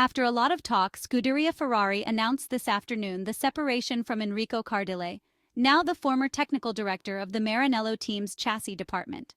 After a lot of talk, Scuderia Ferrari announced this afternoon the separation from Enrico Cardile, now the former technical director of the Maranello team's chassis department.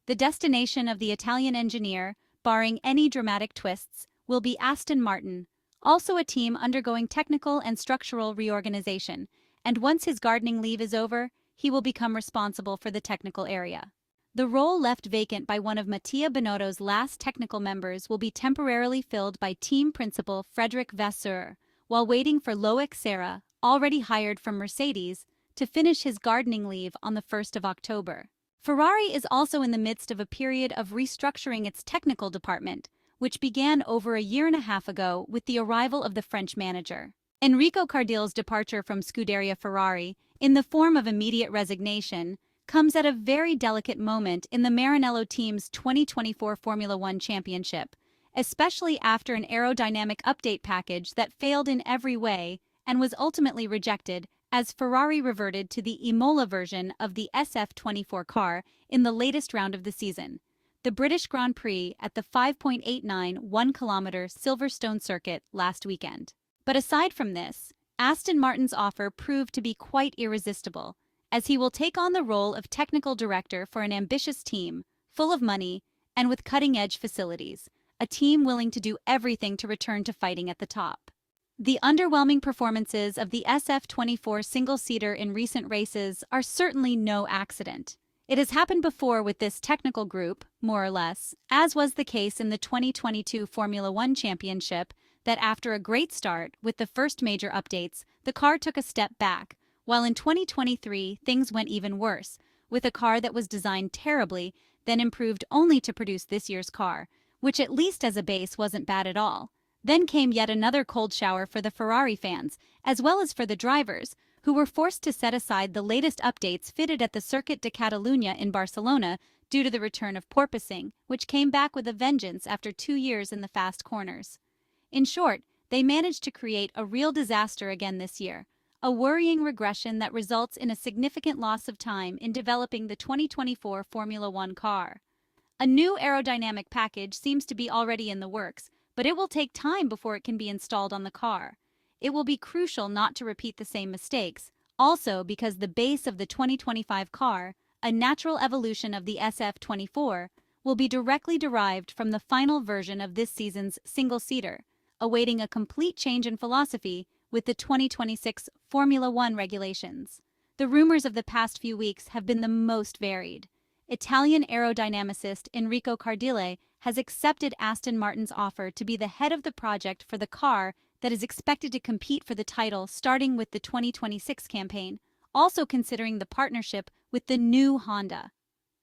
The destination of the Italian engineer, barring any dramatic twists, will be Aston Martin, also a team undergoing technical and structural reorganization, and once his gardening leave is over, he will become responsible for the technical area. The role left vacant by one of Mattia Binotto's last technical members will be temporarily filled by team principal Frederic Vasseur, while waiting for Loic Serra, already hired from Mercedes, to finish his gardening leave on the 1st of October. Ferrari is also in the midst of a period of restructuring its technical department, which began over a year and a half ago with the arrival of the French manager. Enrico Cardile's departure from Scuderia Ferrari, in the form of immediate resignation, comes at a very delicate moment in the Maranello team's 2024 Formula One championship, especially after an aerodynamic update package that failed in every way and was ultimately rejected as Ferrari reverted to the Imola version of the SF24 car in the latest round of the season, the British Grand Prix at the 5.89 1-kilometer Silverstone circuit last weekend. But aside from this, Aston Martin's offer proved to be quite irresistible, as he will take on the role of technical director for an ambitious team, full of money, and with cutting-edge facilities, a team willing to do everything to return to fighting at the top. The underwhelming performances of the SF24 single-seater in recent races are certainly no accident. It has happened before with this technical group, more or less, as was the case in the 2022 Formula One Championship, that after a great start with the first major updates, the car took a step back, while in 2023 things went even worse, with a car that was designed terribly, then improved only to produce this year's car, which at least as a base wasn't bad at all. Then came yet another cold shower for the Ferrari fans, as well as for the drivers, who were forced to set aside the latest updates fitted at the Circuit de Catalunya in Barcelona due to the return of porpoising, which came back with a vengeance after 2 years in the fast corners. In short, they managed to create a real disaster again this year, a worrying regression that results in a significant loss of time in developing the 2024 Formula One car. A new aerodynamic package seems to be already in the works, but it will take time before it can be installed on the car. It will be crucial not to repeat the same mistakes, also because the base of the 2025 car, a natural evolution of the SF24, will be directly derived from the final version of this season's single-seater, awaiting a complete change in philosophy with the 2026 Formula One regulations. The rumors of the past few weeks have been the most varied. Italian aerodynamicist Enrico Cardile has accepted Aston Martin's offer to be the head of the project for the car that is expected to compete for the title starting with the 2026 campaign, also considering the partnership with the new Honda.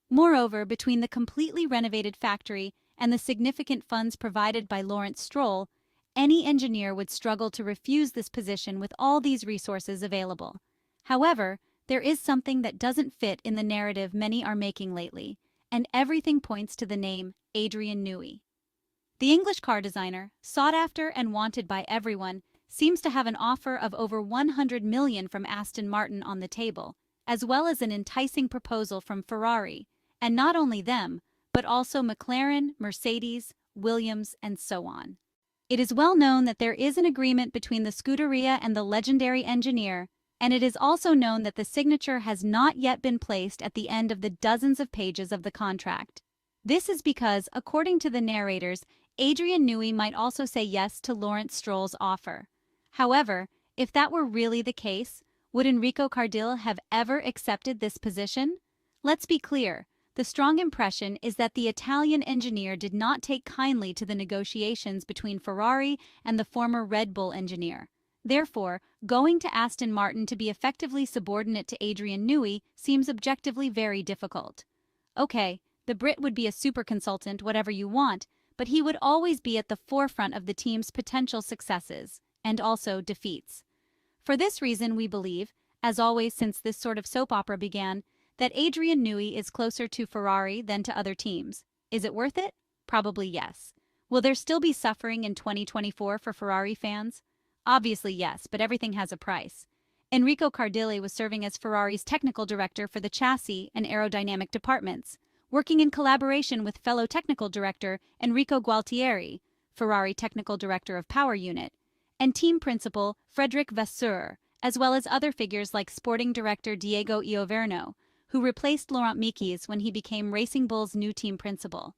Moreover, between the completely renovated factory and the significant funds provided by Lawrence Stroll, any engineer would struggle to refuse this position with all these resources available. However, there is something that doesn't fit in the narrative many are making lately, and everything points to the name Adrian Newey. The English car designer, sought after and wanted by everyone, seems to have an offer of over $100 million from Aston Martin on the table, as well as an enticing proposal from Ferrari, and not only them, but also McLaren, Mercedes, Williams, and so on. It is well known that there is an agreement between the Scuderia and the legendary engineer, and it is also known that the signature has not yet been placed at the end of the dozens of pages of the contract. This is because, according to the narrators, Adrian Newey might also say yes to Lawrence Stroll's offer. However, if that were really the case, would Enrico Cardile have ever accepted this position? Let's be clear. The strong impression is that the Italian engineer did not take kindly to the negotiations between Ferrari and the former Red Bull engineer. Therefore, going to Aston Martin to be effectively subordinate to Adrian Newey seems objectively very difficult. Okay, the Brit would be a super consultant, whatever you want, but he would always be at the forefront of the team's potential successes, and also defeats. For this reason, we believe, as always since this sort of soap opera began, that Adrian Newey is closer to Ferrari than to other teams. Is it worth it? Probably yes. Will there still be suffering in 2024 for Ferrari fans? Obviously yes, but everything has a price. Enrico Cardile was serving as Ferrari's technical director for the chassis and aerodynamic departments, working in collaboration with fellow technical director Enrico Gualtieri. Ferrari technical director of power unit, and team principal Frederic Vasseur, as well as other figures like sporting director Diego Ioverno, who replaced Laurent Mekies when he became Racing Bull's new team principal.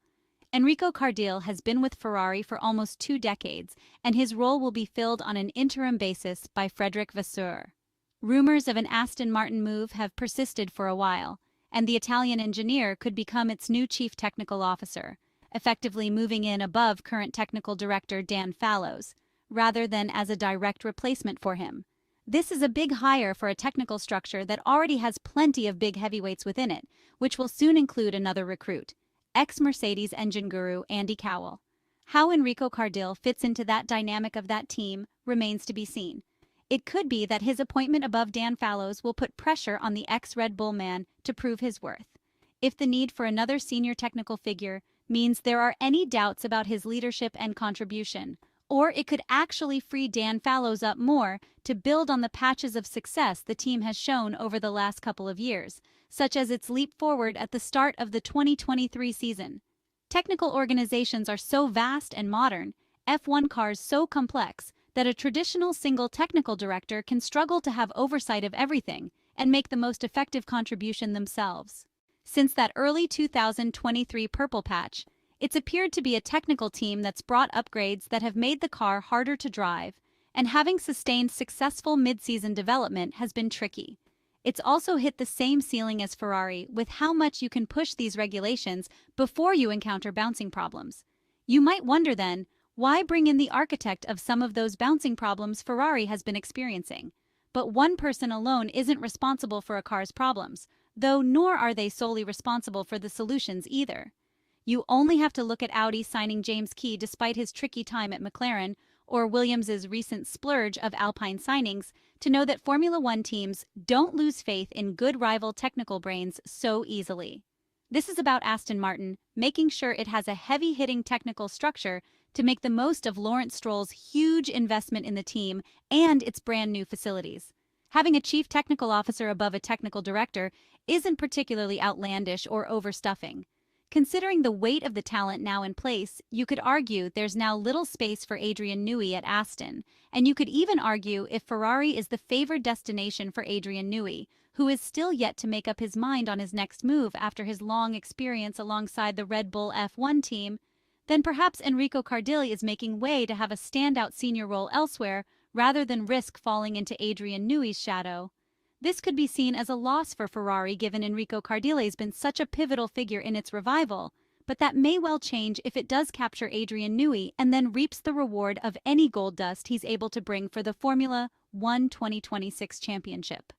Enrico Cardile has been with Ferrari for almost 2 decades, and his role will be filled on an interim basis by Frederic Vasseur. Rumors of an Aston Martin move have persisted for a while, and the Italian engineer could become its new chief technical officer, effectively moving in above current technical director Dan Fallows, rather than as a direct replacement for him. This is a big hire for a technical structure that already has plenty of big heavyweights within it, which will soon include another recruit, ex-Mercedes engine guru Andy Cowell. How Enrico Cardile fits into that dynamic of that team remains to be seen. It could be that his appointment above Dan Fallows will put pressure on the ex-Red Bull man to prove his worth. If the need for another senior technical figure means there are any doubts about his leadership and contribution, or it could actually free Dan Fallows up more to build on the patches of success the team has shown over the last couple of years, such as its leap forward at the start of the 2023 season. Technical organizations are so vast and modern, F1 cars so complex, that a traditional single technical director can struggle to have oversight of everything and make the most effective contribution themselves. Since that early 2023 purple patch, it's appeared to be a technical team that's brought upgrades that have made the car harder to drive, and having sustained successful mid-season development has been tricky. It's also hit the same ceiling as Ferrari with how much you can push these regulations before you encounter bouncing problems. You might wonder then, why bring in the architect of some of those bouncing problems Ferrari has been experiencing? But one person alone isn't responsible for a car's problems, though nor are they solely responsible for the solutions either. You only have to look at Audi signing James Key despite his tricky time at McLaren, or Williams' recent splurge of Alpine signings, to know that Formula One teams don't lose faith in good rival technical brains so easily. This is about Aston Martin making sure it has a heavy-hitting technical structure to make the most of Lawrence Stroll's huge investment in the team and its brand new facilities. Having a chief technical officer above a technical director isn't particularly outlandish or overstuffing. Considering the weight of the talent now in place, you could argue there's now little space for Adrian Newey at Aston, and you could even argue if Ferrari is the favored destination for Adrian Newey, who is still yet to make up his mind on his next move after his long experience alongside the Red Bull F1 team, then perhaps Enrico Cardile is making way to have a standout senior role elsewhere rather than risk falling into Adrian Newey's shadow. This could be seen as a loss for Ferrari given Enrico Cardile has been such a pivotal figure in its revival, but that may well change if it does capture Adrian Newey and then reaps the reward of any gold dust he's able to bring for the Formula One 2026 championship.